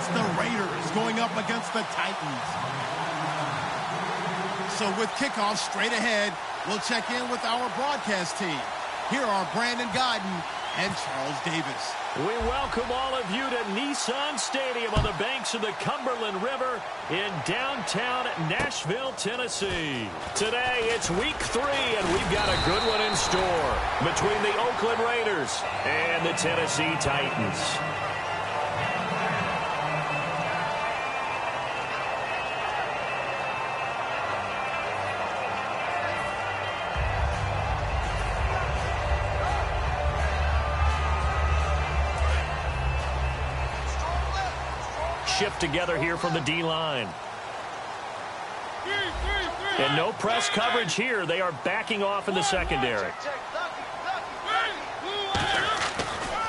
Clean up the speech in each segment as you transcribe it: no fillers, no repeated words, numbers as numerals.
It's the Raiders going up against the Titans. So with kickoff straight ahead, we'll check in with our broadcast team. Here are Brandon Gaudin and Charles Davis. We welcome all of you to Nissan Stadium on the banks of the Cumberland River in downtown Nashville, Tennessee. Today, it's week 3, and we've got a good one in store between the Oakland Raiders and the Tennessee Titans. Shift together here from the D-line. And no press coverage here. They are backing off in the secondary.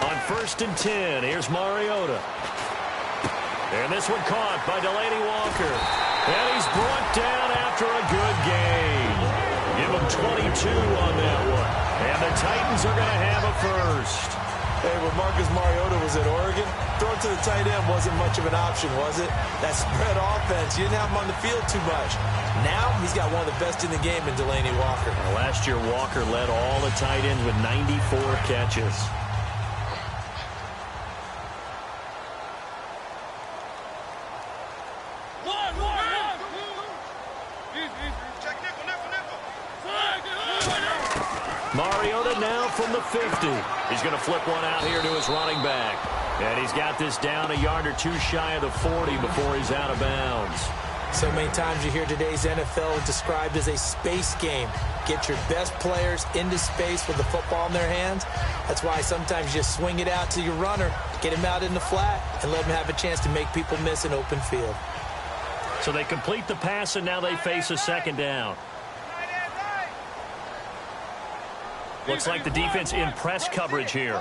On 1st and 10, here's Mariota. And this one caught by Delanie Walker. And he's brought down after a good gain. Give him 22 on that one. And the Titans are going to have a first. Hey, when Marcus Mariota was at Oregon, throwing to the tight end wasn't much of an option, was it? That spread offense, you didn't have him on the field too much. Now, he's got one of the best in the game in Delanie Walker. Last year, Walker led all the tight ends with 94 catches. Mariota now from the 50. He's going to flip one out here to his running back. And he's got this down a yard or two shy of the 40 before he's out of bounds. So many times you hear today's NFL described as a space game. Get your best players into space with the football in their hands. That's why sometimes you just swing it out to your runner, get him out in the flat, and let him have a chance to make people miss an open field. So they complete the pass, and now they face a second down. Looks like the defense in press coverage here.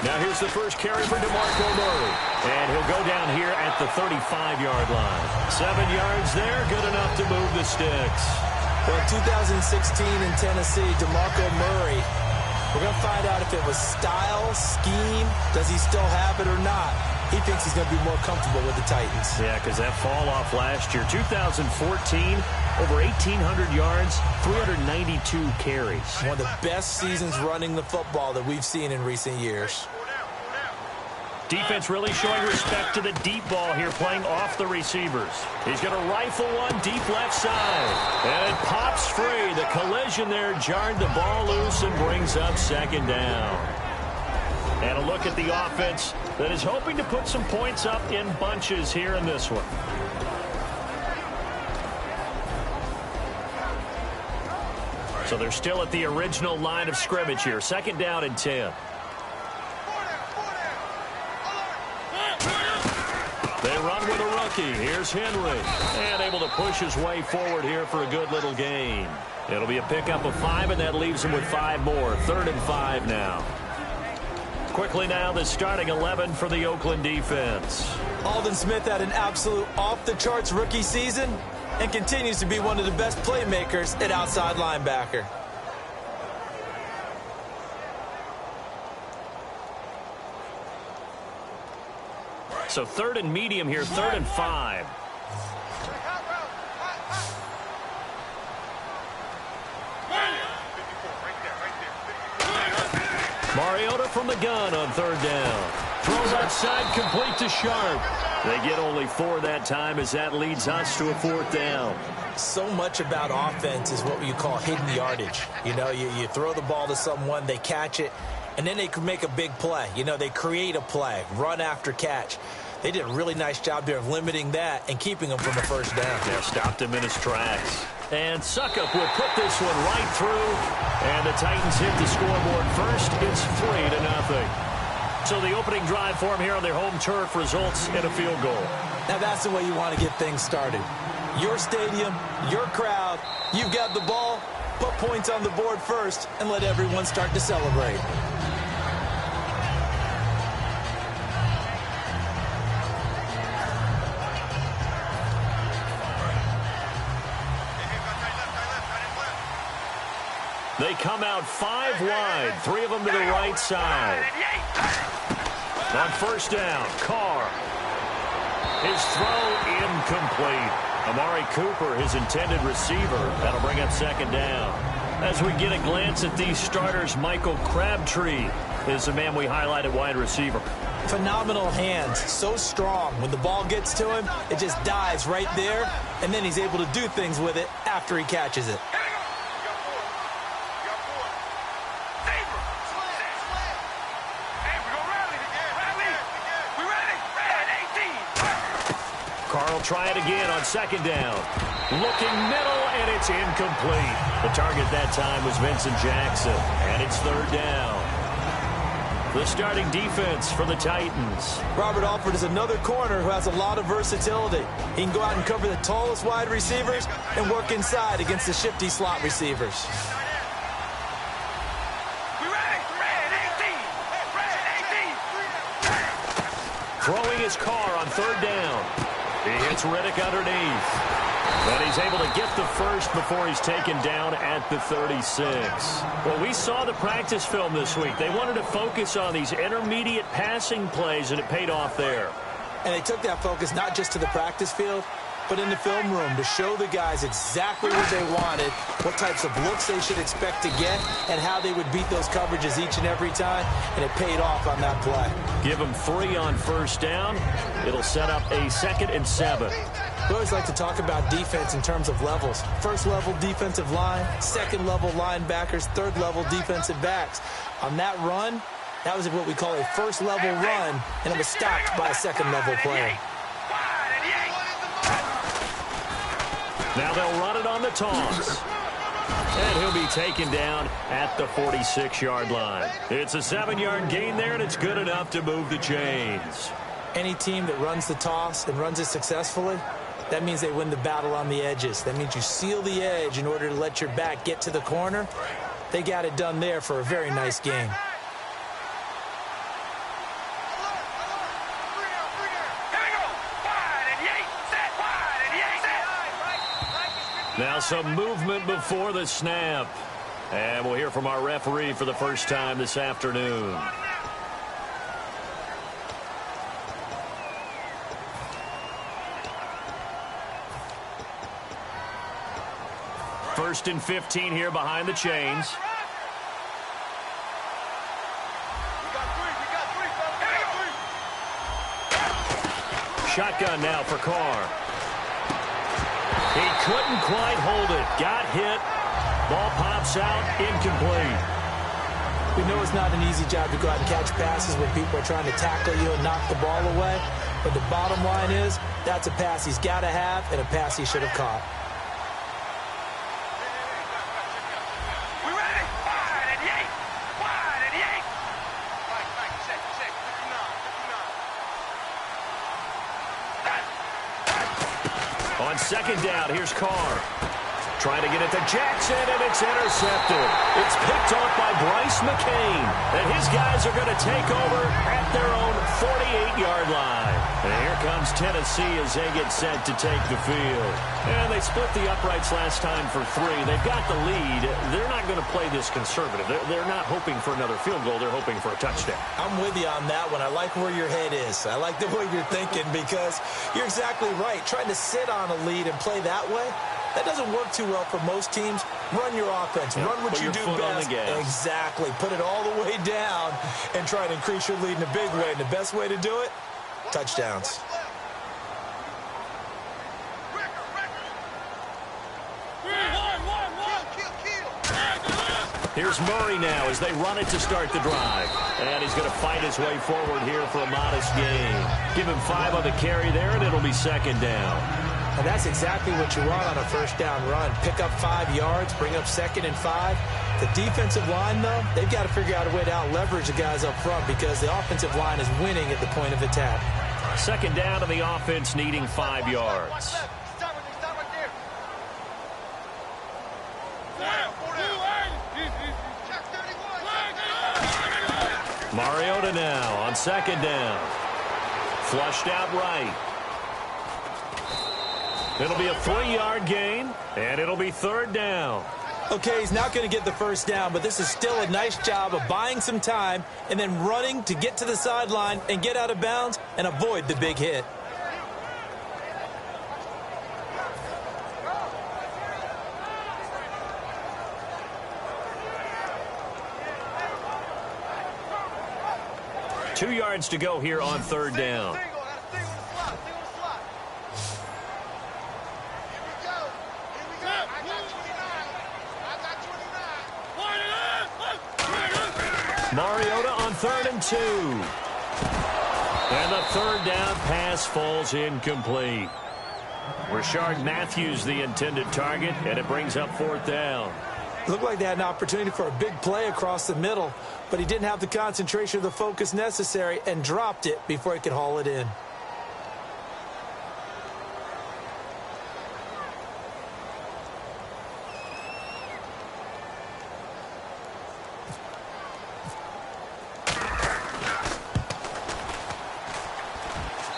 Now here's the first carry for DeMarco Murray. And he'll go down here at the 35-yard line. 7 yards there, good enough to move the sticks. Well, in 2016 in Tennessee, DeMarco Murray, we're going to find out if it was style, scheme, does he still have it or not. He thinks he's going to be more comfortable with the Titans. Yeah, because that fall off last year, 2014, over 1,800 yards, 392 carries. One of the best seasons running the football that we've seen in recent years. Defense really showing respect to the deep ball here, playing off the receivers. He's going to rifle one deep left side. And it pops free. The collision there jarred the ball loose and brings up second down. And a look at the offense that is hoping to put some points up in bunches here in this one. So they're still at the original line of scrimmage here. 2nd down and 10. They run with a rookie. Here's Henry. And able to push his way forward here for a good little gain. It'll be a pickup of 5, and that leaves him with 5 more. 3rd and 5 now. Quickly now, the starting 11 for the Oakland defense. Aldon Smith had an absolute off-the-charts rookie season and continues to be one of the best playmakers at outside linebacker. So 3rd and medium here, 3rd and 5. Mariota from the gun on 3rd down. Throws outside, complete to Sharp. They get only 4 that time as that leads us to a 4th down. So much about offense is what you call hidden yardage. You know, you throw the ball to someone, they catch it, and then they can make a big play. You know, they create a play, run after catch. They did a really nice job there of limiting that and keeping him from the 1st down. Yeah, stopped him in his tracks. And Succop will put this one right through. And the Titans hit the scoreboard first. It's 3-0. So the opening drive for him here on their home turf results in a field goal. Now that's the way you want to get things started. Your stadium, your crowd, you've got the ball, put points on the board first, and let everyone start to celebrate. They come out 5 wide, 3 of them to the right side. On first down, Carr. His throw incomplete. Amari Cooper, his intended receiver. That'll bring up second down. As we get a glance at these starters, Michael Crabtree is the man we highlighted, wide receiver. Phenomenal hands, so strong. When the ball gets to him, it just dives right there, and then he's able to do things with it after he catches it. Carl try it again on second down. Looking middle, and it's incomplete. The target that time was Vincent Jackson, and it's third down. The starting defense for the Titans. Robert Alford is another corner who has a lot of versatility. He can go out and cover the tallest wide receivers and work inside against the shifty slot receivers. Throwing his Carr on third down. He hits Riddick underneath. But he's able to get the first before he's taken down at the 36. Well, we saw the practice film this week. They wanted to focus on these intermediate passing plays, and it paid off there. And they took that focus not just to the practice field, but in the film room to show the guys exactly what they wanted, what types of looks they should expect to get, and how they would beat those coverages each and every time, and it paid off on that play. Give them 3 on first down. It'll set up a 2nd and 7. We always like to talk about defense in terms of levels. First level defensive line, second level linebackers, third level defensive backs. On that run, that was what we call a first level run, and it was stopped by a second level player. Now they'll run it on the toss. And he'll be taken down at the 46-yard line. It's a 7-yard gain there, and it's good enough to move the chains. Any team that runs the toss and runs it successfully, that means they win the battle on the edges. That means you seal the edge in order to let your back get to the corner. They got it done there for a very nice game. Now some movement before the snap. And we'll hear from our referee for the first time this afternoon. First and 15 here behind the chains. Shotgun now for Carr. He couldn't quite hold it. Got hit. Ball pops out. Incomplete. We know it's not an easy job to go out and catch passes when people are trying to tackle you and knock the ball away. But the bottom line is, that's a pass he's got to have and a pass he should have caught. On second down, here's Carr. Trying to get it to Jackson, and it's intercepted. It's picked off by Bryce McCain. And his guys are going to take over at their own 48-yard line. And here comes Tennessee as they get set to take the field. And they split the uprights last time for 3. They've got the lead. They're not going to play this conservative. They're not hoping for another field goal. They're hoping for a touchdown. I'm with you on that one. I like where your head is. I like the way you're thinking because you're exactly right. Trying to sit on a lead and play that way, that doesn't work too well for most teams. Run your offense. Run what you do best. Exactly. Put it all the way down and try to increase your lead in a big way. And the best way to do it, touchdowns. Here's Murray now as they run it to start the drive. And he's going to fight his way forward here for a modest gain. Give him 5 on the carry there, and it'll be second down. And that's exactly what you want on a first down run. Pick up 5 yards, bring up 2nd and 5. The defensive line, though, they've got to figure out a way to out-leverage the guys up front because the offensive line is winning at the point of attack. Second down, and the offense needing 5 yards. Mariota now on second down. Flushed out right. It'll be a 3-yard gain, and it'll be third down. Okay, he's not going to get the first down, but this is still a nice job of buying some time and then running to get to the sideline and get out of bounds and avoid the big hit. Two yards to go here on third down. Mariota on 3rd and 2. And the third down pass falls incomplete. Rashard Matthews the intended target, and it brings up 4th down. Looked like they had an opportunity for a big play across the middle, but he didn't have the concentration or the focus necessary and dropped it before he could haul it in.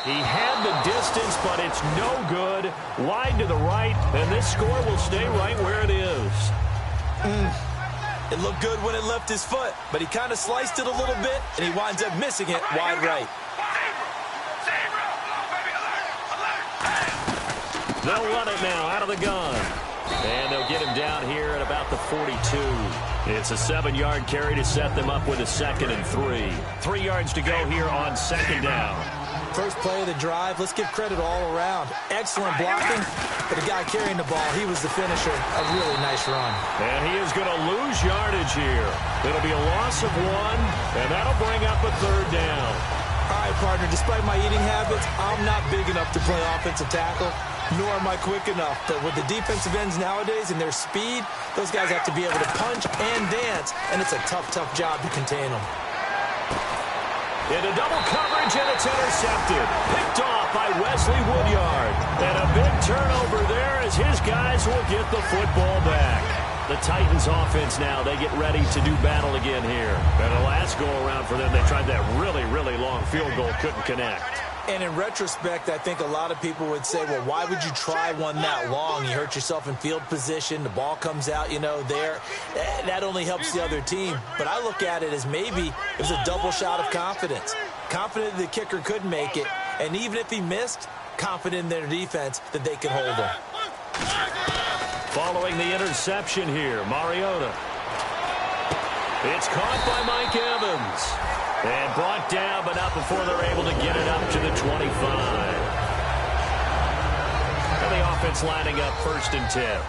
He had the distance, but it's no good. Wide to the right, and this score will stay right where it is. It looked good when it left his foot, but he kind of sliced it a little bit, and he winds up missing it wide right. They'll run it now out of the gun. And they'll get him down here at about the 42. It's a 7-yard carry to set them up with a 2nd and 3. 3 yards to go here on 2nd down. First play of the drive, let's give credit all around. Excellent blocking, but the guy carrying the ball, he was the finisher. A really nice run. And he is going to lose yardage here. It'll be a loss of 1, and that'll bring up a 3rd down. All right, partner, despite my eating habits, I'm not big enough to play offensive tackle, nor am I quick enough. But with the defensive ends nowadays and their speed, those guys have to be able to punch and dance, and it's a tough, tough job to contain them. Into double coverage, and it's intercepted. Picked off by Wesley Woodyard. And a big turnover there as his guys will get the football back. The Titans offense now, they get ready to do battle again here. And the last go-around for them, they tried that really, really long field goal, couldn't connect. And in retrospect, I think a lot of people would say, well, why would you try one that long? You hurt yourself in field position. The ball comes out, there. That only helps the other team. But I look at it as maybe it was a double shot of confidence. Confident the kicker could make it. And even if he missed, confident in their defense that they could hold him. Following the interception here, Mariota. It's caught by Mike Evans. And brought down, but not before they're able to get it up to the 25. And the offense lining up 1st and 10.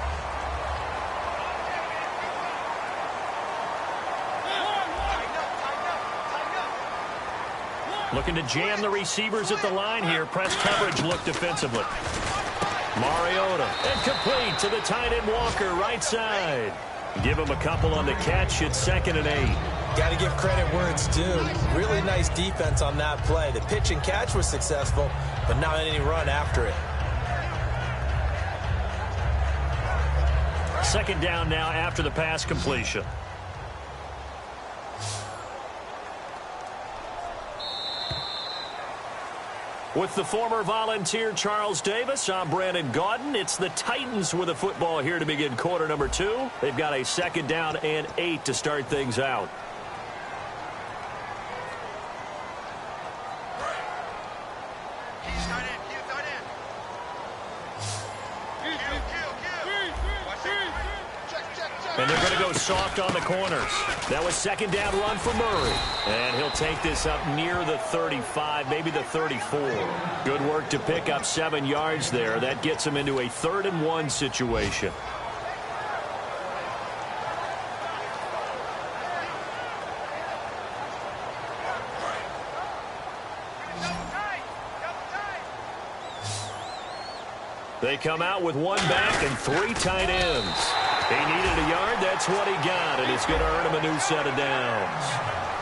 Looking to jam the receivers at the line here. Press coverage look defensively. Mariota. And complete to the tight end Walker, right side. Give him a couple on the catch. It's 2nd and 8. Got to give credit where it's due. Really nice defense on that play. The pitch and catch was successful, but not any run after it. 2nd down now after the pass completion. With the former Volunteer Charles Davis, I'm Brandon Gaudin. It's the Titans with the football here to begin quarter number 2. They've got a 2nd down and 8 to start things out. And they're going to go soft on the corners. That was 2nd down run for Murray. And he'll take this up near the 35, maybe the 34. Good work to pick up 7 yards there. That gets him into a 3rd and 1 situation. They come out with 1 back and 3 tight ends. He needed a yard. That's what he got, and it's going to earn him a new set of downs.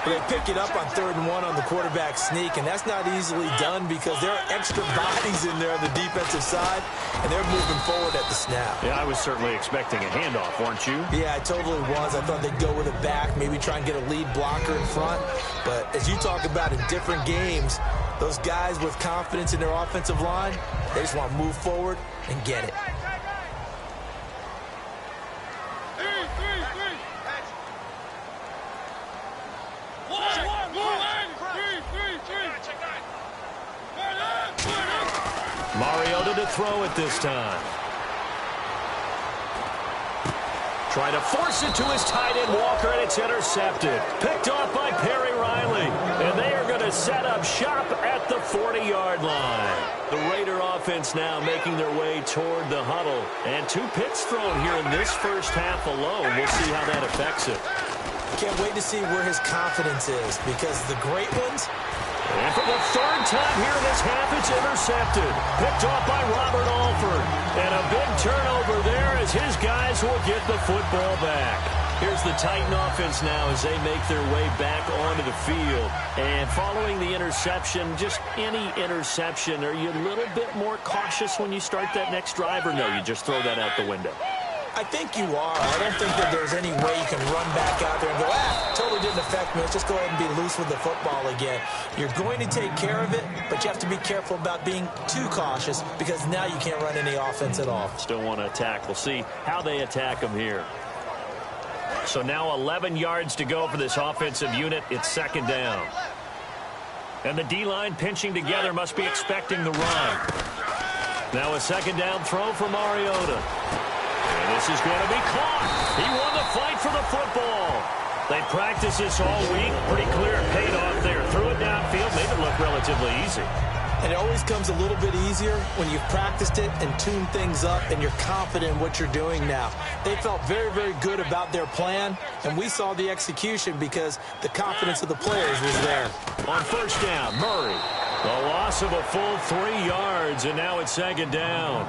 They pick it up on 3rd and 1 on the quarterback sneak, and that's not easily done because there are extra bodies in there on the defensive side, and they're moving forward at the snap. Yeah, I was certainly expecting a handoff, weren't you? Yeah, I totally was. I thought they'd go with it back, maybe try and get a lead blocker in front. But as you talk about in different games, those guys with confidence in their offensive line, they just want to move forward and get it. Mariota to throw it this time. Trying to force it to his tight end, Walker, and it's intercepted. Picked off by Perry Riley. And they are going to set up shop at the 40-yard line. The Raider offense now making their way toward the huddle. And 2 picks thrown here in this first half alone. We'll see how that affects it. Can't wait to see where his confidence is, because the great ones... And for the 3rd time here in this half, it's intercepted. Picked off by Robert Alford. And a big turnover there as his guys will get the football back. Here's the Titan offense now as they make their way back onto the field. And following the interception, just any interception, are you a little bit more cautious when you start that next drive, or no, you just throw that out the window? I think you are. I don't think that there's any way you can run back out there and go, totally didn't affect me. Let's just go ahead and be loose with the football again. You're going to take care of it, but you have to be careful about being too cautious, because now you can't run any offense at all. Still want to attack. We'll see how they attack them here. So now 11 yards to go for this offensive unit. It's 2nd down. And the D-line pinching together, must be expecting the run. Now a 2nd down throw for Mariota. And this is going to be caught. He won the fight for the football. They practiced this all week. Pretty clear it paid off there. Threw it downfield, made it look relatively easy. And it always comes a little bit easier when you've practiced it and tuned things up and you're confident in what you're doing now. They felt very, very good about their plan, and we saw the execution because the confidence of the players was there. On 1st down, Murray. The loss of a full 3 yards, and now it's 2nd down.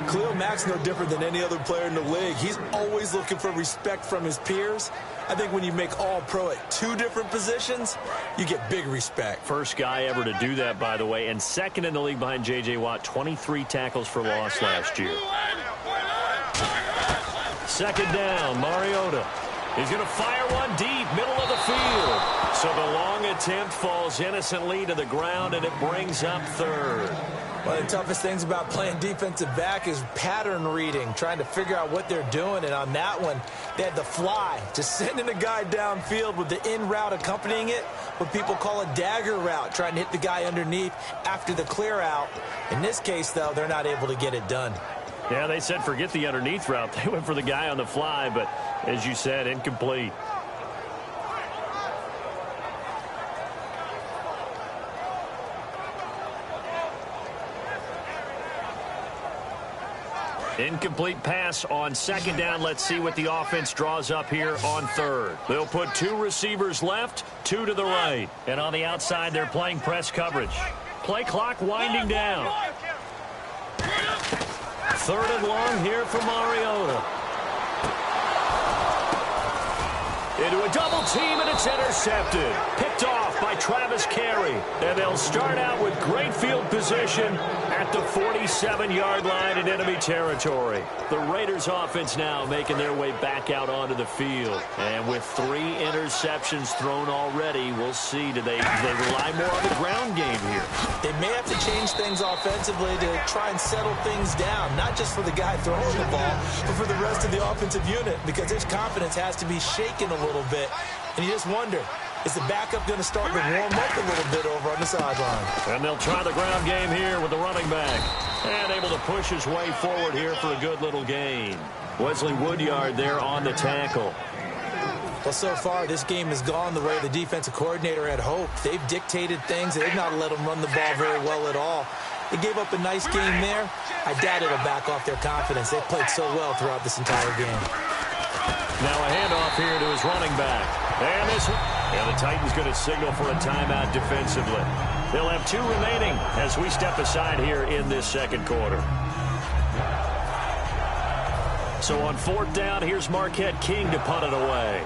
Khalil Mack's no different than any other player in the league. He's always looking for respect from his peers. I think when you make All-Pro at 2 different positions, you get big respect. First guy ever to do that, by the way, and 2nd in the league behind J.J. Watt, 23 tackles for loss last year. 2nd down, Mariota. He's going to fire one deep, middle of the field. So the long attempt falls innocently to the ground, and it brings up 3rd. One of the toughest things about playing defensive back is pattern reading, trying to figure out what they're doing. And on that one, they had the fly, just sending a guy downfield with the in route accompanying it, what people call a dagger route, trying to hit the guy underneath after the clear out. In this case, though, they're not able to get it done. Yeah, they said forget the underneath route. They went for the guy on the fly, but as you said, incomplete. Incomplete pass on 2nd down. Let's see what the offense draws up here on 3rd. They'll put 2 receivers left, 2 to the right. And on the outside, they're playing press coverage. Play clock winding down. 3rd and long here for Mariota. Into a double team, and it's intercepted. Picked off by Travis Carey. And they'll start out with great field position at the 47-yard line in enemy territory. The Raiders offense now making their way back out onto the field. And with 3 interceptions thrown already, we'll see. Do they rely more on the ground game here? They may have to change things offensively to try and settle things down, not just for the guy throwing the ball, but for the rest of the offensive unit, because his confidence has to be shaken a little bit. And you just wonder, is the backup going to start to warm up a little bit over on the sideline? And they'll try the ground game here with the running back. And able to push his way forward here for a good little gain. Wesley Woodyard there on the tackle. Well, so far, this game has gone the way the defensive coordinator had hoped. They've dictated things. They've not let them run the ball very well at all. They gave up a nice game there. I doubt it'll back off their confidence. They've played so well throughout this entire game. Now a handoff here to his running back. And this one. And the Titans going to signal for a timeout defensively. They'll have 2 remaining as we step aside here in this 2nd quarter. So on 4th down, here's Marquette King to punt it away.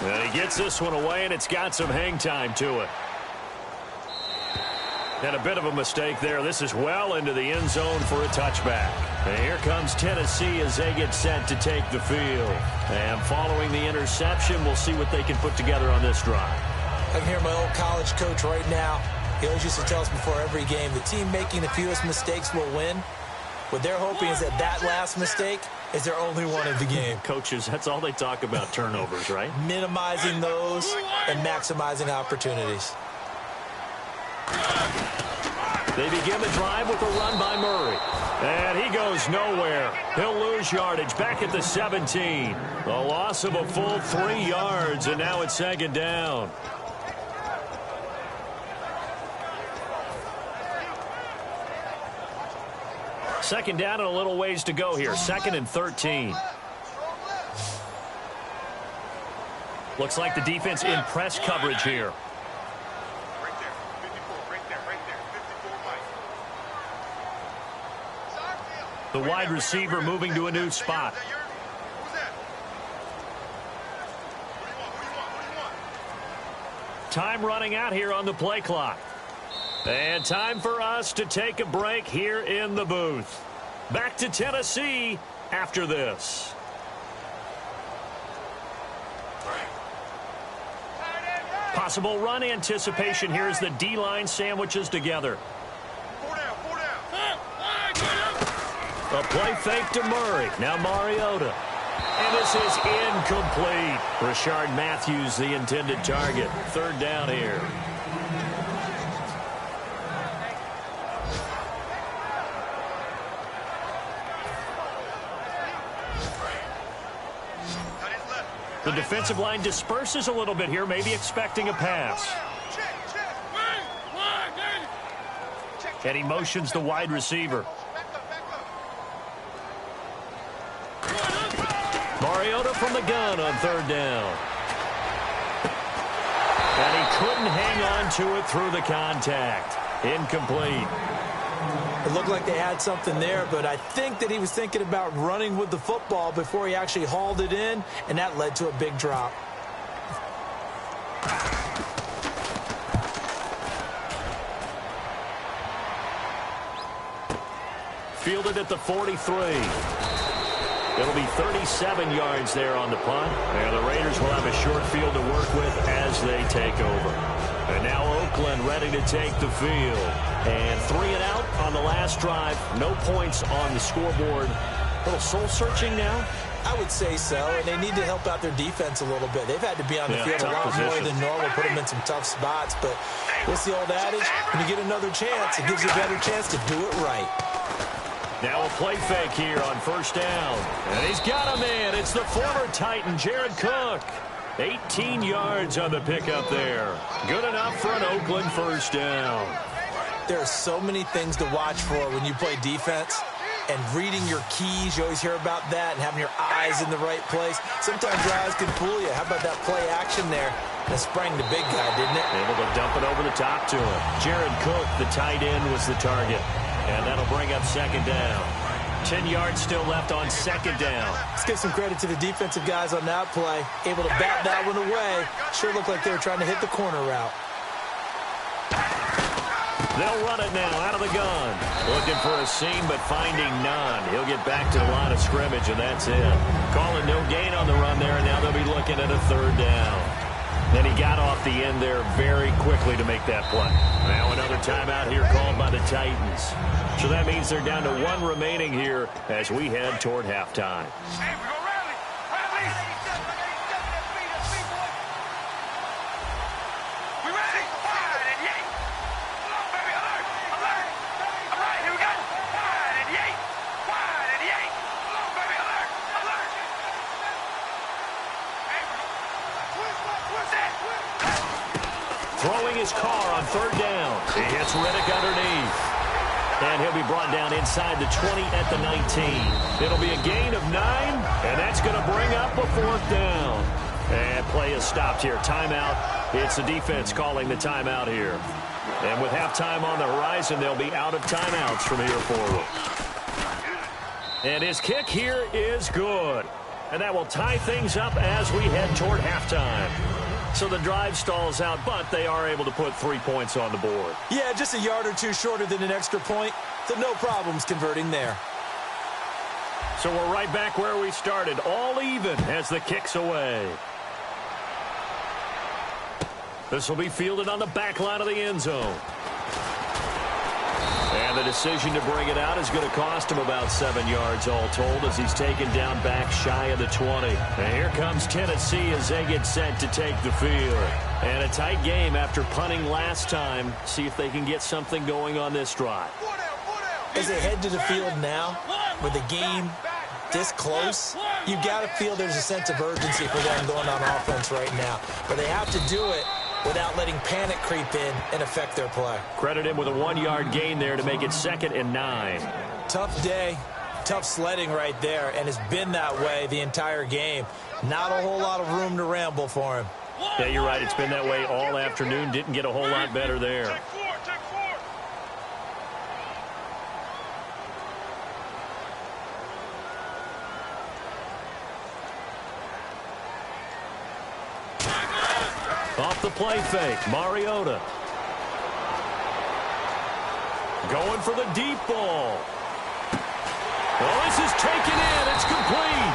And he gets this one away, and it's got some hang time to it. And a bit of a mistake there. This is well into the end zone for a touchback. And here comes Tennessee as they get set to take the field. And following the interception, we'll see what they can put together on this drive. I can hear my old college coach right now. He always used to tell us before every game, the team making the fewest mistakes will win. What they're hoping is that that last mistake is their only one of the game. Coaches, that's all they talk about, turnovers, right? Minimizing those and maximizing opportunities. They begin the drive with a run by Murray. And he goes nowhere. He'll lose yardage back at the 17. A loss of a full 3 yards, and now it's second down. Second down and a little ways to go here. 2nd and 13. Looks like the defense in press coverage here. The wide receiver moving to a new spot. Time running out here on the play clock. And time for us to take a break here in the booth. Back to Tennessee after this. Possible run anticipation here as the D-line sandwiches together. A play fake to Murray. Now Mariota. And this is incomplete. Rashard Matthews, the intended target. 3rd down here. The defensive line disperses a little bit here, maybe expecting a pass. And he motions the wide receiver. Mariota from the gun on 3rd down. And he couldn't hang on to it through the contact. Incomplete. It looked like they had something there, but I think that he was thinking about running with the football before he actually hauled it in, and that led to a big drop. Fielded at the 43. It'll be 37 yards there on the punt. And the Raiders will have a short field to work with as they take over. And now Oakland ready to take the field. And 3 and out on the last drive. No points on the scoreboard. A little soul-searching now? I would say so, and they need to help out their defense a little bit. They've had to be on the field a lot more than normal, put them in some tough spots. But what's the old adage? When you get another chance, it gives you a better chance to do it right. Now a play fake here on 1st down. And he's got a man. It's the former Titan, Jared Cook. 18 yards on the pickup there. Good enough for an Oakland 1st down. There are so many things to watch for when you play defense. And reading your keys, you always hear about that, and having your eyes in the right place. Sometimes your eyes can fool you. How about that play action there? That sprang the big guy, didn't it? Able to dump it over the top to him. Jared Cook, the tight end, was the target. And that'll bring up 2nd down. 10 yards still left on 2nd down. Let's give some credit to the defensive guys on that play. Able to bat that one away. Sure looked like they were trying to hit the corner route. They'll run it now out of the gun. Looking for a seam, but finding none. He'll get back to the line of scrimmage, and that's it. Calling no gain on the run there, and now they'll be looking at a 3rd down. And he got off the end there very quickly to make that play. Now another timeout here called by the Titans. So that means they're down to 1 remaining here as we head toward halftime. Hey, we go rally. Rally. We ready? Wide and yay. Come on, baby. Alert. Alert. All right, here we go. Wide and yay. Wide and yay. Come on, baby. Alert. Alert. Hey, what's that? Throwing his car on 3rd down. He hits Riddick underneath. And he'll be brought down inside the 20 at the 19. It'll be a gain of 9, and that's going to bring up a 4th down. And play is stopped here. Timeout. It's the defense calling the timeout here. And with halftime on the horizon, they'll be out of timeouts from here forward. And his kick here is good. And that will tie things up as we head toward halftime. So the drive stalls out, but they are able to put 3 points on the board. Yeah, just a yard or two shorter than an extra point, so no problems converting there. So we're right back where we started, all even as the kick's away. This will be fielded on the back line of the end zone. And the decision to bring it out is going to cost him about 7 yards all told as he's taken down back shy of the 20. And here comes Tennessee as they get set to take the field. And a tight game after punting last time. See if they can get something going on this drive. As they head to the field now, with the game this close, you got to feel there's a sense of urgency for them going on offense right now. But they have to do it without letting panic creep in and affect their play. Credit him with a 1-yard gain there to make it 2nd and 9. Tough day, tough sledding right there, and it's been that way the entire game. Not a whole lot of room to ramble for him. Yeah, you're right. It's been that way all afternoon. Didn't get a whole lot better there. Off the play fake, Mariota. Going for the deep ball. Well, this is taken in. It's complete.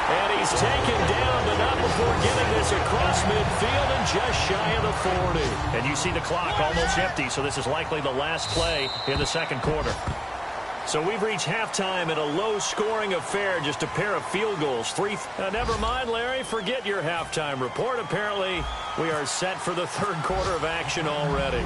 And he's taken down, but not before getting this across midfield and just shy of the 40. And you see the clock almost empty, so this is likely the last play in the second quarter. So we've reached halftime in a low-scoring affair, just a pair of field goals. Never mind, Larry, forget your halftime report. Apparently, we are set for the third quarter of action already.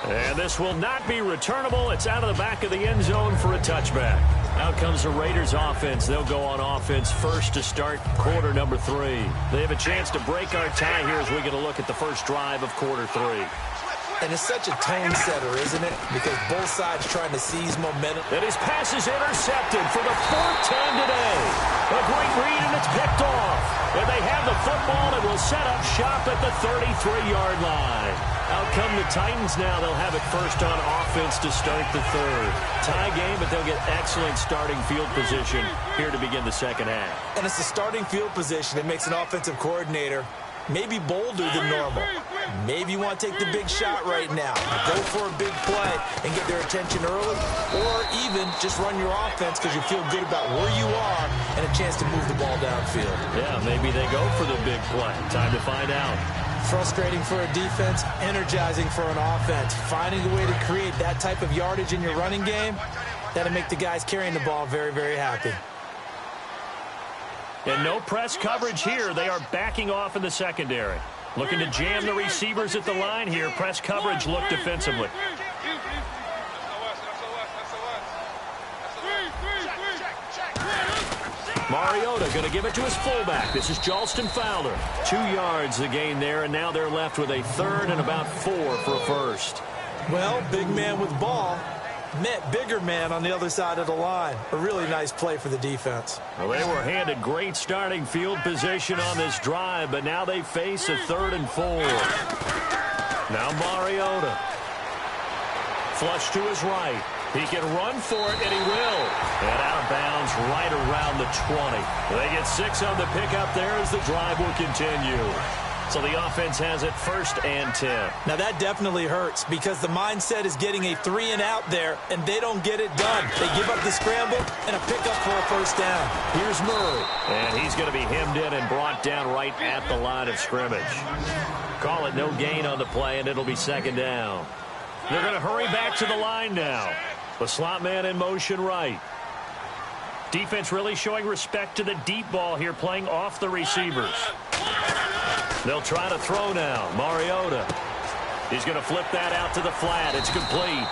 And this will not be returnable. It's out of the back of the end zone for a touchback. Out comes the Raiders offense. They'll go on offense first to start quarter number 3. They have a chance to break our tie here as we get a look at the first drive of quarter 3. And it's such a tone setter, isn't it? Because both sides trying to seize momentum. And his pass is intercepted for the 4th time today. A great read, and it's picked off. And they have the football and will set up shop at the 33-yard line. Out come the Titans now. They'll have it first on offense to start the third. Tie game, but they'll get excellent starting field position here to begin the second half. And it's the starting field position that makes an offensive coordinator maybe bolder than normal. Maybe you want to take the big shot right now. Go for a big play and get their attention early, or even just run your offense because you feel good about where you are and a chance to move the ball downfield. Yeah, maybe they go for the big play. Time to find out. Frustrating for a defense, energizing for an offense. Finding a way to create that type of yardage in your running game, that'll make the guys carrying the ball very, very happy. And no press coverage here. They are backing off in the secondary. Looking to jam the receivers at the line here. Press coverage look defensively. Mariota going to give it to his fullback. This is Jalston Fowler. 2 yards the gain there, and now they're left with a 3rd and about 4 for a first. Well, big man with ball met bigger man on the other side of the line. A really nice play for the defense. Well, they were handed great starting field position on this drive, but now they face a 3rd and 4. Now Mariota. Flush to his right. He can run for it, and he will. And out of bounds right around the 20. They get 6 on the pickup there as the drive will continue. So the offense has it 1st and 10. Now that definitely hurts because the mindset is getting a 3 and out there, and they don't get it done. They give up the scramble and a pickup for a first down. Here's Murray. And he's going to be hemmed in and brought down right at the line of scrimmage. Call it no gain on the play, and it'll be 2nd down. They're going to hurry back to the line now. The slot man in motion right. Defense really showing respect to the deep ball here, playing off the receivers. They'll try to throw now. Mariota. He's going to flip that out to the flat. It's complete.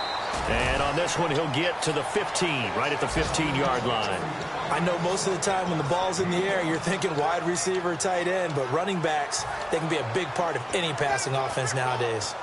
And on this one, he'll get to the 15, right at the 15-yard line. I know most of the time when the ball's in the air, you're thinking wide receiver, tight end, but running backs, they can be a big part of any passing offense nowadays.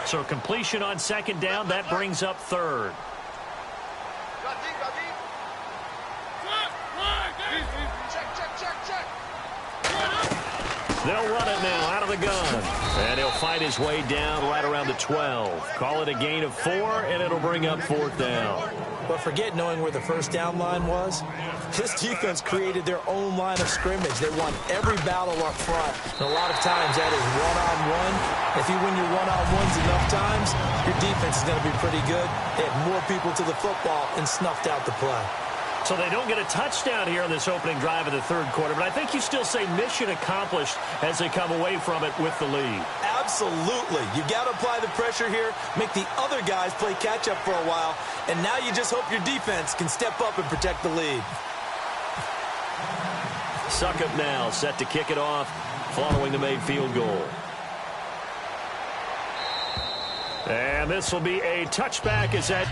So completion on 2nd down, that brings up 3rd. They'll run it now out of the gun. And he'll fight his way down right around the 12. Call it a gain of 4, and it'll bring up 4th down. But forget knowing where the first down line was. This defense created their own line of scrimmage. They won every battle up front. And a lot of times that is one-on-one. If you win your one-on-ones enough times, your defense is going to be pretty good. They had more people to the football and snuffed out the play. So they don't get a touchdown here in this opening drive of the third quarter, but I think you still say mission accomplished as they come away from it with the lead. Absolutely. You got to apply the pressure here, make the other guys play catch-up for a while, and now you just hope your defense can step up and protect the lead. Succop now set to kick it off following the made field goal. And this will be a touchback as that...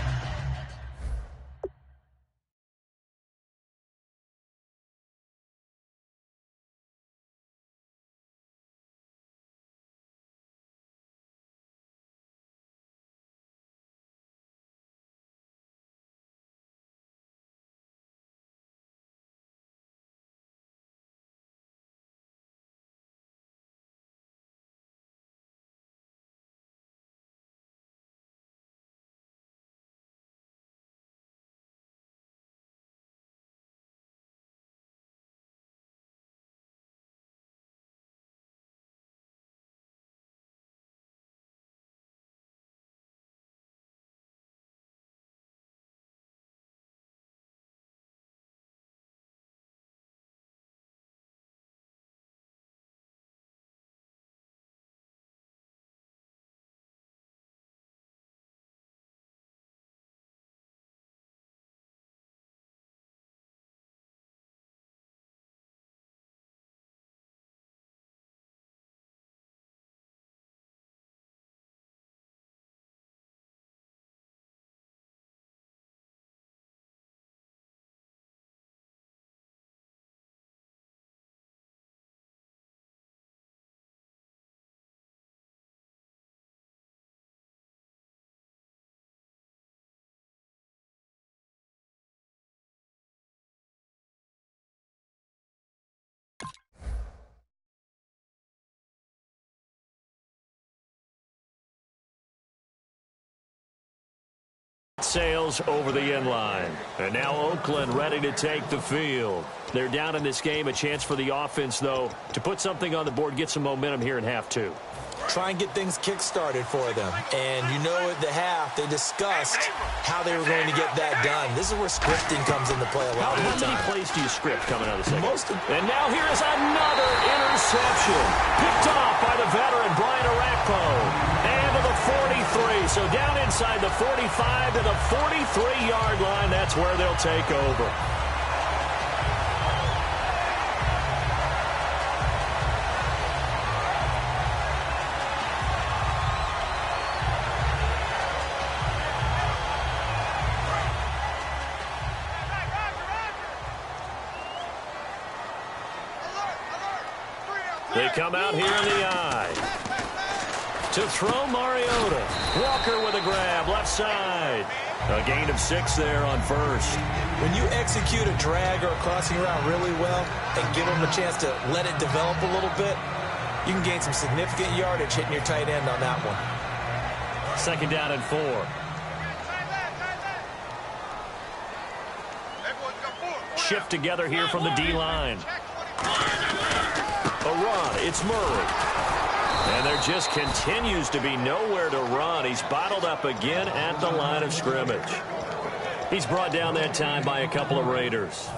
sails over the end line. And now Oakland ready to take the field. They're down in this game. A chance for the offense, though, to put something on the board, get some momentum here in half 2. Try and get things kick-started for them. And you know at the half, they discussed how they were going to get that done. This is where scripting comes into play a lot of the time. How many plays do you script coming out of the second? And now here is another interception. Picked off by the veteran, Brian Orakpo. And to the 43. So down inside the 45 to the 43-yard line. That's where they'll take over. They come out here in the eye. To throw Mariota. Walker with a grab, left side. A gain of 6 there on first. When you execute a drag or a crossing route really well and give them a chance to let it develop a little bit, you can gain some significant yardage hitting your tight end on that one. 2nd down and 4. Shift together here from the D-line. A run, it's Murray. And there just continues to be nowhere to run. He's bottled up again at the line of scrimmage. He's brought down that time by a couple of Raiders.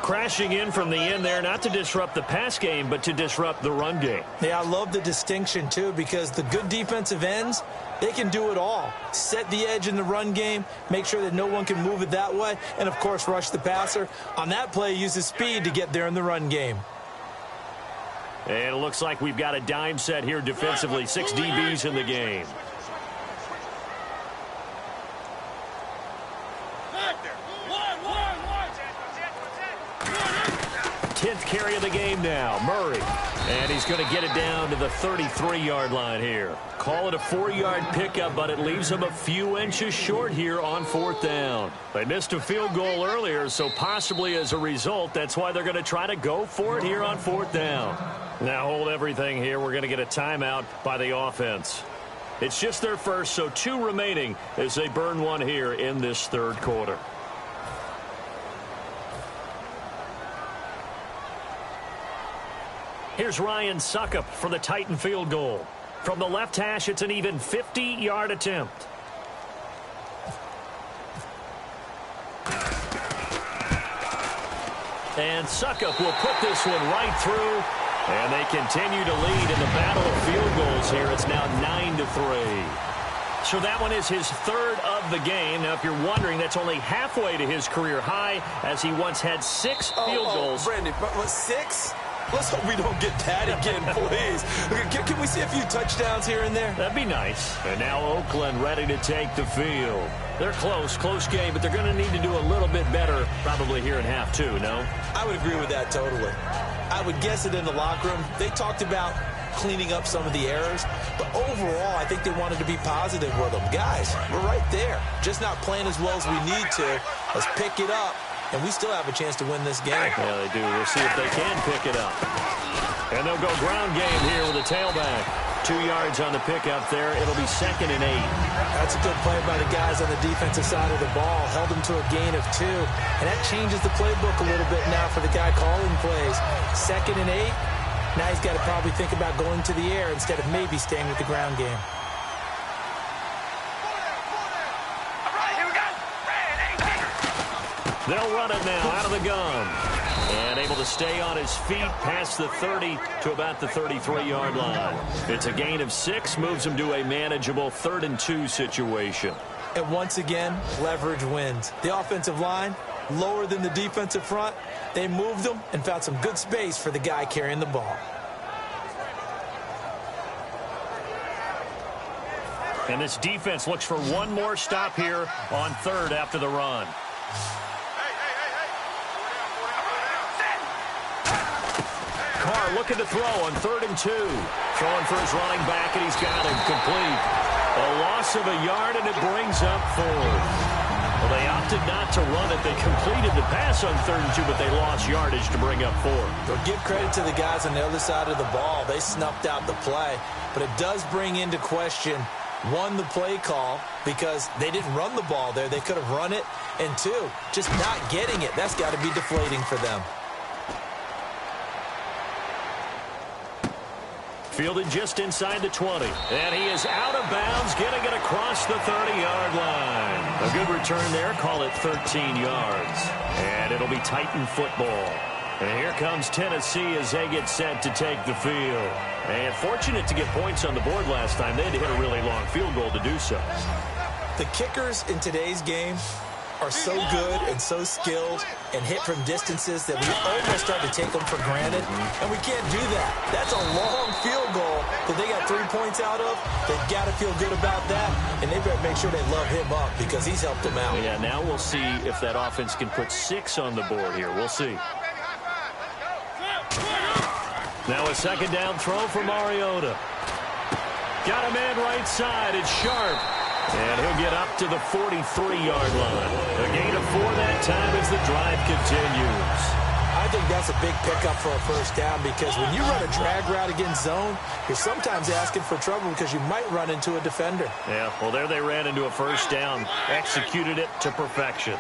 Crashing in from the end there, not to disrupt the pass game, but to disrupt the run game. Yeah, I love the distinction, too, because the good defensive ends, they can do it all. Set the edge in the run game, make sure that no one can move it that way, and, of course, rush the passer. On that play, use his speed to get there in the run game. And it looks like we've got a dime set here defensively. 6 DBs in the game. 10th carry of the game now, Murray. And he's going to get it down to the 33-yard line here. Call it a 4-yard pickup, but it leaves him a few inches short here on 4th down. They missed a field goal earlier, so possibly as a result, that's why they're going to try to go for it here on 4th down. Now hold everything here. We're going to get a timeout by the offense. It's just their first, so 2 remaining as they burn one here in this third quarter. Here's Ryan Succop for the Titan field goal. From the left hash, it's an even 50-yard attempt. And Succop will put this one right through. And they continue to lead in the battle of field goals here. It's now 9-3. So that one is his third of the game. Now, if you're wondering, that's only halfway to his career high, as he once had 6 field goals. Brandon, what, 6? Let's hope we don't get that again, please. Can we see a few touchdowns here and there? That'd be nice. And now Oakland ready to take the field. They're close game, but they're going to need to do a little bit better probably here in half 2, no? I would agree with that totally. I would guess it in the locker room. They talked about cleaning up some of the errors, but overall, I think they wanted to be positive with them. Guys, we're right there. Just not playing as well as we need to. Let's pick it up, and we still have a chance to win this game. Yeah, they do. We'll see if they can pick it up. And they'll go ground game here with a tailback. 2 yards on the pickup there. It'll be 2nd and 8. That's a good play by the guys on the defensive side of the ball. Held them to a gain of 2. And that changes the playbook a little bit now for the guy calling plays. 2nd and 8. Now he's got to probably think about going to the air instead of maybe staying with the ground game. All right, here we go. They'll run it now out of the gun. And able to stay on his feet past the 30 to about the 33-yard line. It's a gain of 6, moves him to a manageable 3rd and 2 situation. And once again, leverage wins. The offensive line, lower than the defensive front. They moved them and found some good space for the guy carrying the ball. And this defense looks for one more stop here on 3rd after the run. Carr looking to throw on 3rd and 2. Throwing for his running back, and he's got him complete. A loss of a yard, and it brings up 4th. Well, they opted not to run it. They completed the pass on 3rd and 2, but they lost yardage to bring up 4th. But give credit to the guys on the other side of the ball. They snuffed out the play. But it does bring into question, 1, the play call, because they didn't run the ball there. They could have run it. And 2, just not getting it. That's got to be deflating for them. Fielded just inside the 20. And he is out of bounds, getting it across the 30-yard line. A good return there. Call it 13 yards. And it'll be Titan football. And here comes Tennessee as they get set to take the field. And fortunate to get points on the board last time. They had to hit a really long field goal to do so. The kickers in today's game are so good and so skilled and hit from distances that we almost start to take them for granted, and we can't do that. That's a long field goal that they got 3 points out of. They've got to feel good about that, and they better make sure they love him up because he's helped them out. Yeah, now we'll see if that offense can put 6 on the board here. We'll see. Now a 2nd down throw for Mariota. Got a man right side. It's Sharp. And he'll get up to the 43-yard line. A gain of 4 that time as the drive continues. I think that's a big pickup for a first down because when you run a drag route against zone, you're sometimes asking for trouble because you might run into a defender. Yeah, well, there they ran into a first down. Executed it to perfection.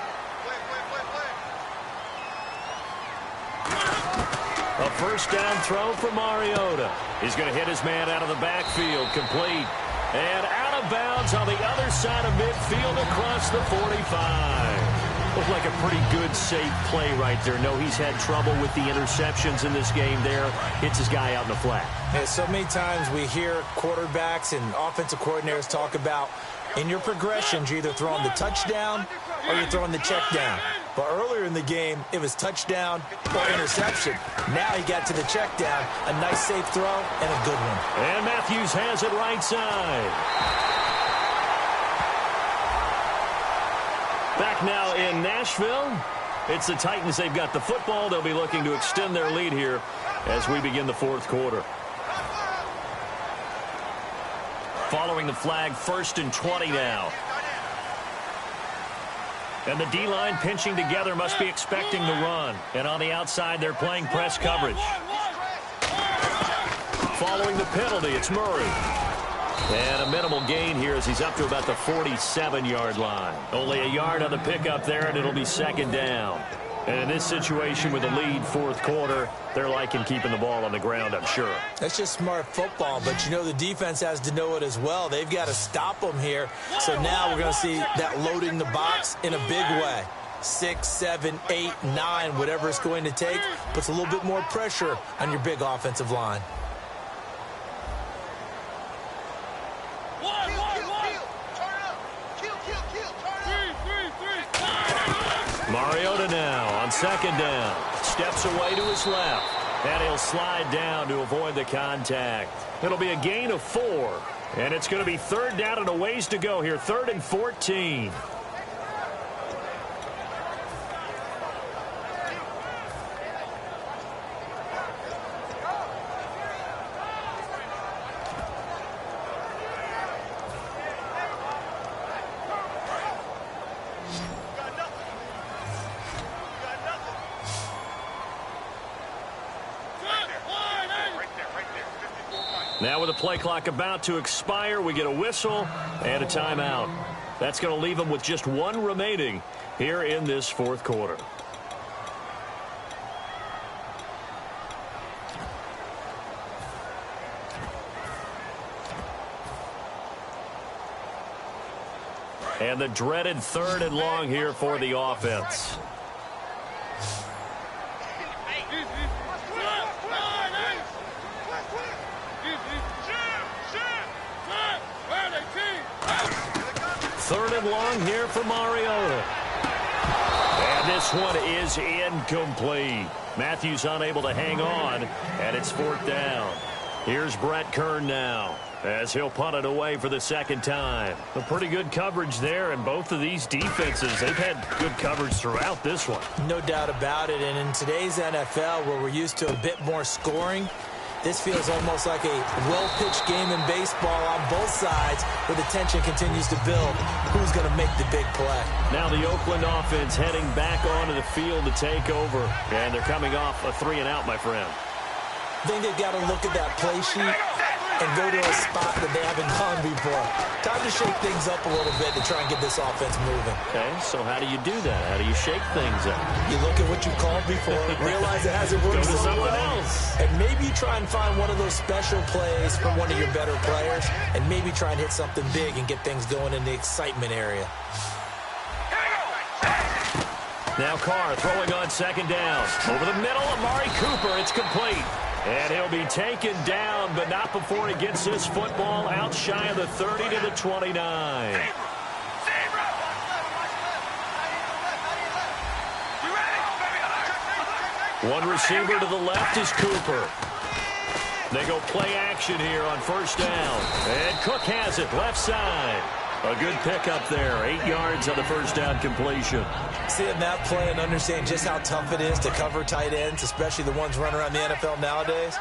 A first down throw for Mariota. He's going to hit his man out of the backfield. Complete. And out of bounds on the other side of midfield across the 45. Looked like a pretty good, safe play right there. No, he's had trouble with the interceptions in this game there. Hits his guy out in the flat. Yeah, so many times we hear quarterbacks and offensive coordinators talk about in your progressions, you're either throwing the touchdown or you're throwing the check down. But earlier in the game, it was touchdown or interception. Now he got to the check down. A nice safe throw and a good one. And Matthews has it right side. Back now in Nashville. It's the Titans. They've got the football. They'll be looking to extend their lead here as we begin the 4th quarter. Following the flag, 1st and 20 now. And the D-line pinching together, must be expecting the run. And on the outside, they're playing press coverage. following the penalty. It's Murray. And a minimal gain here as he's up to about the 47-yard line. Only a yard on the pickup there, and it'll be second down. And in this situation with a lead fourth quarter, they're liking keeping the ball on the ground, I'm sure. That's just smart football, but you know the defense has to know it as well. They've got to stop them here. So now we're going to see that loading the box in a big way. 6, 7, 8, 9, whatever it's going to take, puts a little bit more pressure on your big offensive line. Mariota now on second down. Steps away to his left. And he'll slide down to avoid the contact. It'll be a gain of 4. And it's going to be third down and a ways to go here. 3rd and 14. Now with the play clock about to expire, we get a whistle and a timeout. That's going to leave them with just 1 remaining here in this fourth quarter. And the dreaded 3rd and long here for the offense. Third and long here for Mariota. And this one is incomplete. Matthews unable to hang on, and it's 4th down. Here's Brett Kern now as he'll punt it away for the second time. A pretty good coverage there, and both of these defenses, they've had good coverage throughout this one. No doubt about it, and in today's NFL, where we're used to a bit more scoring, this feels almost like a well-pitched game in baseball on both sides where the tension continues to build. Who's going to make the big play? Now the Oakland offense heading back onto the field to take over. And they're coming off a 3-and-out, my friend. I think they've got to look at that play sheet and go to a spot that they haven't gone before. Time to shake things up a little bit to try and get this offense moving. Okay, so how do you do that? How do you shake things up? You look at what you called before, realize it hasn't worked so well, and maybe you try and find one of those special plays from one of your better players, and maybe try and hit something big and get things going in the excitement area. Now Carr throwing on second down. Over the middle, Amari Cooper. It's complete. And he'll be taken down, but not before he gets this football out shy of the 30 to the 29. One receiver to the left is Cooper. They go play action here on first down. And Cook has it left side. A good pickup there. 8 yards on the first down completion. Seeing that play and understanding just how tough it is to cover tight ends, especially the ones running around the NFL nowadays,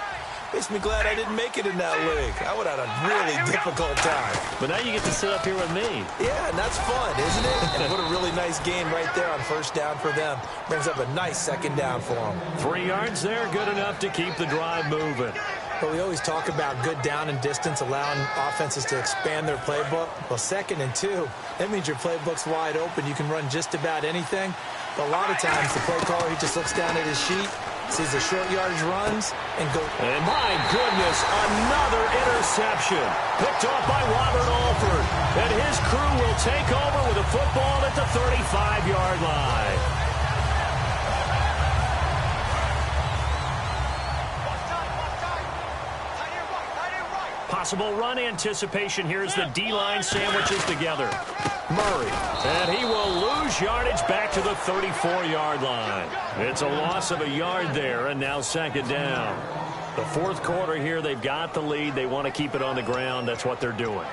makes me glad I didn't make it in that league. I would have had a really difficult time. But now you get to sit up here with me. Yeah, and that's fun, isn't it? And what a really nice gain right there on first down for them. Brings up a nice second down for them. 3 yards there, good enough to keep the drive moving. But we always talk about good down and distance, allowing offenses to expand their playbook. Well, 2nd and 2, that means your playbook's wide open. You can run just about anything. But a lot of times, the play caller, he just looks down at his sheet, sees the short yardage runs, and go. And my goodness, another interception. Picked off by Robert Alford. And his crew will take over with a football at the 35-yard line. Possible run anticipation here as the D-line sandwiches together. Murray, and he will lose yardage back to the 34-yard line. It's a loss of a yard there, and now second down. The fourth quarter here, they've got the lead. They want to keep it on the ground. That's what they're doing.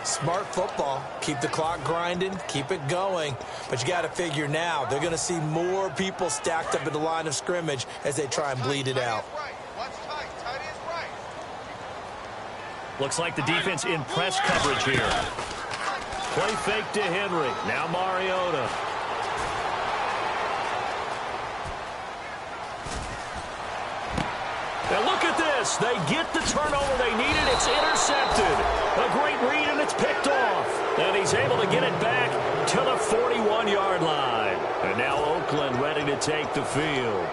Smart football. Keep the clock grinding. Keep it going. But you got to figure now, they're going to see more people stacked up at the line of scrimmage as they try and bleed it out. Looks like the defense in press coverage here. Play fake to Henry. Now Mariota. And look at this. this. They get the turnover they needed. It's intercepted. A great read, and it's picked off. And he's able to get it back to the 41-yard line. And now Oakland ready to take the field.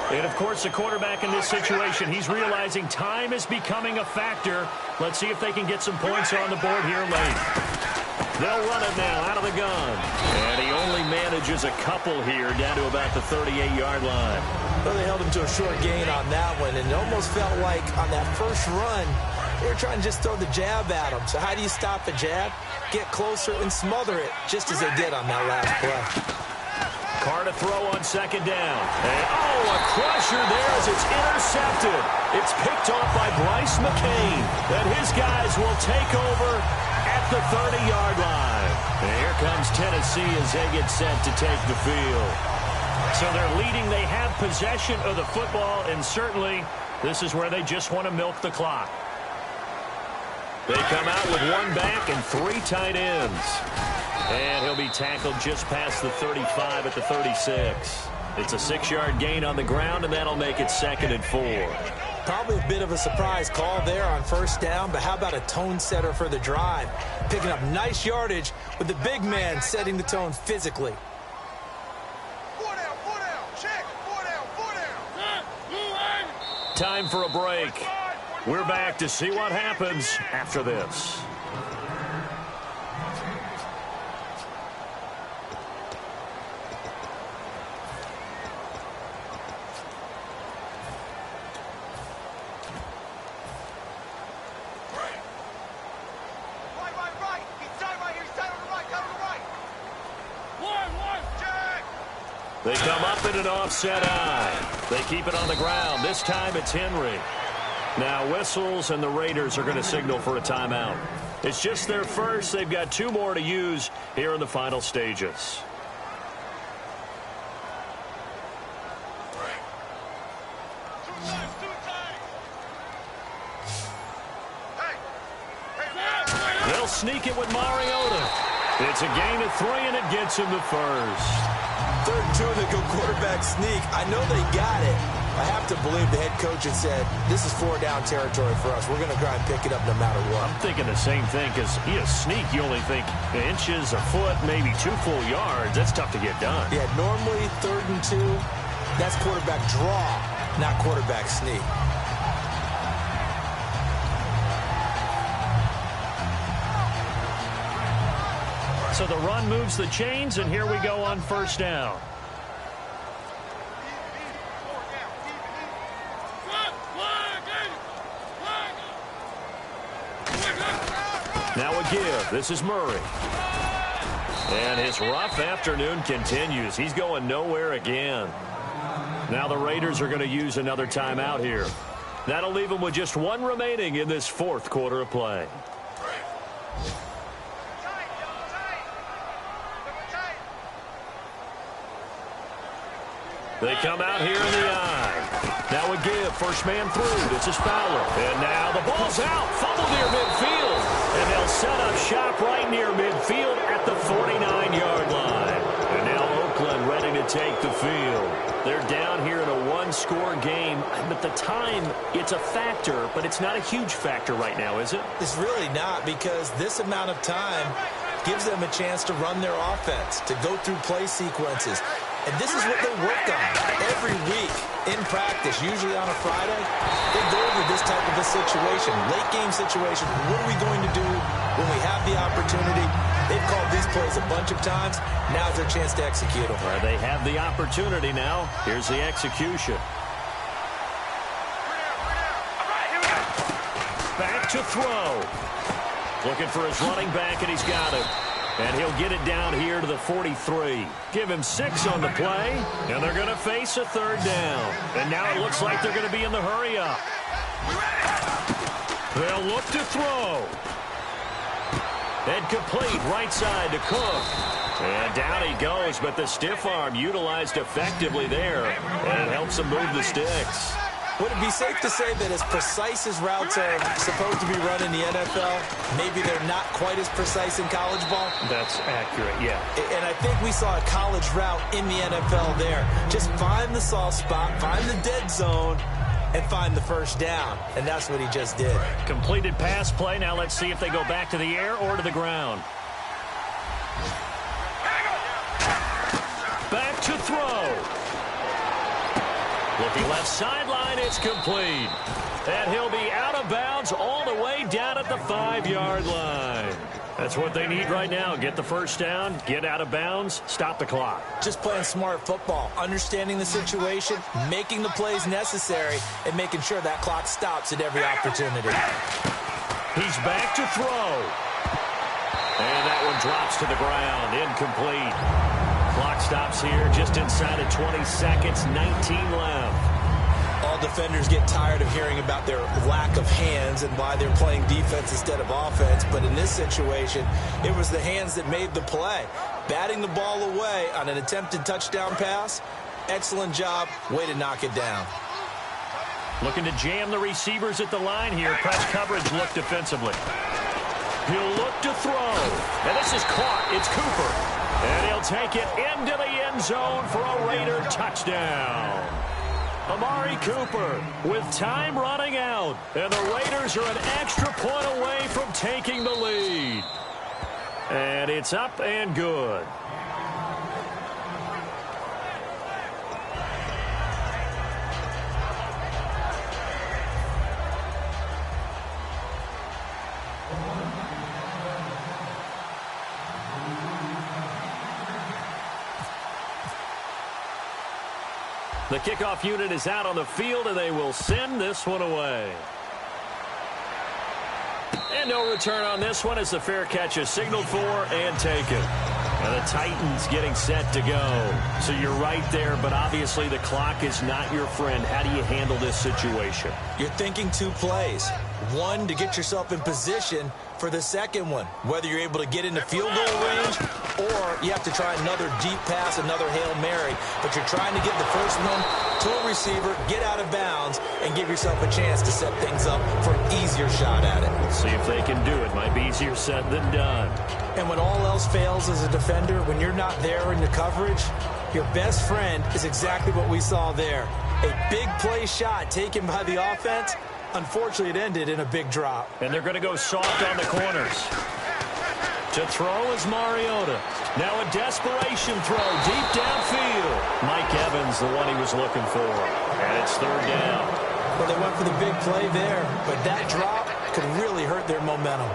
And, of course, the quarterback in this situation, he's realizing time is becoming a factor. Let's see if they can get some points on the board here late. They'll run it now out of the gun. And he only manages a couple here down to about the 38-yard line. Well, they held him to a short gain on that one, and it almost felt like on that first run, they were trying to just throw the jab at him. So how do you stop the jab? Get closer and smother it, just as they did on that last play. Carr to throw on second down. And, a crusher there as it's intercepted. It's picked off by Bryce McCain. And his guys will take over at the 30-yard line. And here comes Tennessee as they get set to take the field. So they're leading. They have possession of the football, and certainly this is where they just want to milk the clock. They come out with one back and three tight ends. And he'll be tackled just past the 35 at the 36. It's a 6-yard gain on the ground, and that'll make it 2nd and 4. Probably a bit of a surprise call there on first down, but how about a tone setter for the drive? Picking up nice yardage with the big man setting the tone physically. 4 down, 4 down, check, 4 down, 4 down. Time for a break. We're back to see what happens after this. They come up in an offset eye. They keep it on the ground. This time it's Henry. Now whistles, and the Raiders are going to signal for a timeout. It's just their first. They've got 2 more to use here in the final stages. They'll sneak it with Mariota. It's a gain of 3, and it gets him the first. 3rd and 2, they go quarterback sneak. I know they got it. I have to believe the head coach had said, this is 4-down territory for us. We're going to try and pick it up no matter what. I'm thinking the same thing, because sneak, you only think inches, a foot, maybe 2 full yards. That's tough to get done. Yeah, normally 3rd and 2, that's quarterback draw, not quarterback sneak. So the run moves the chains, and here we go on first down. Now a give. This is Murray. And his rough afternoon continues. He's going nowhere again. Now the Raiders are going to use another timeout here. That'll leave them with just 1 remaining in this 4th quarter of play. They come out here in the eye. Now a give. First man through. This is Fowler. And now the ball's out. Fumble near midfield. And they'll set up shop right near midfield at the 49-yard line. And now Oakland ready to take the field. They're down here in a 1-score game. But the time, it's a factor, but it's not a huge factor right now, is it? It's really not, because this amount of time gives them a chance to run their offense, to go through play sequences. And this is what they work on every week in practice, usually on a Friday. They go over this type of a situation, late game situation. What are we going to do when we have the opportunity? They've called these plays a bunch of times. Now's their chance to execute them. Well, they have the opportunity now. Here's the execution. Back to throw. Looking for his running back, and he's got it. And he'll get it down here to the 43. Give him 6 on the play, and they're going to face a 3rd down. And now it looks like they're going to be in the hurry-up. They'll look to throw. And complete right side to Cook. And down he goes, but the stiff arm utilized effectively there. And it helps him move the sticks. Would it be safe to say that as precise as routes are supposed to be run in the NFL, maybe they're not quite as precise in college ball? That's accurate, yeah. And I think we saw a college route in the NFL there. Just find the soft spot, find the dead zone, and find the first down. And that's what he just did. Completed pass play. Now let's see if they go back to the air or to the ground. Back to throw. Looking left sideline, it's complete. And he'll be out of bounds all the way down at the 5-yard line. That's what they need right now. Get the first down, get out of bounds, stop the clock. Just playing smart football, understanding the situation, making the plays necessary, and making sure that clock stops at every opportunity. He's back to throw. And that one drops to the ground, incomplete. Clock stops here just inside of 20 seconds, 19 left. All defenders get tired of hearing about their lack of hands and why they're playing defense instead of offense. But in this situation, it was the hands that made the play. Batting the ball away on an attempted touchdown pass, excellent job, way to knock it down. Looking to jam the receivers at the line here. Press coverage look defensively. He'll look to throw. And this is caught. It's Cooper. And he'll take it into the end zone for a Raider touchdown. Amari Cooper with time running out. And the Raiders are an extra point away from taking the lead. And it's up and good. The kickoff unit is out on the field, and they will send this one away. And no return on this one as the fair catch is signaled for and taken. And the Titans getting set to go. So you're right there, but obviously the clock is not your friend. How do you handle this situation? You're thinking two plays. One, to get yourself in position for the second one, whether you're able to get into field goal range or you have to try another deep pass, another Hail Mary. But you're trying to get the first one to a receiver, get out of bounds, and give yourself a chance to set things up for an easier shot at it. Let's see if they can do it. Might be easier said than done. And when all else fails as a defender, when you're not there in the coverage, your best friend is exactly what we saw there. A big play shot taken by the offense. Unfortunately, it ended in a big drop. And they're going to go soft on the corners. To throw is Mariota. Now a desperation throw deep downfield. Mike Evans, the one he was looking for. And it's third down. Well, they went for the big play there, but that drop could really hurt their momentum.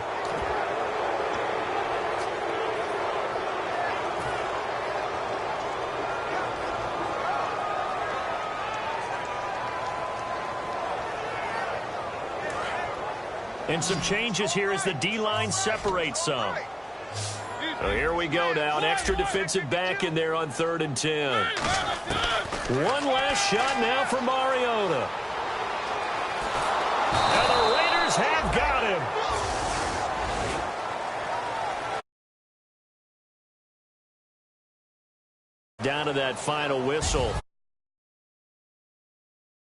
And some changes here as the D-line separates some. So here we go now. An extra defensive back in there on 3rd and 10. One last shot now for Mariota. And the Raiders have got him. Down to that final whistle.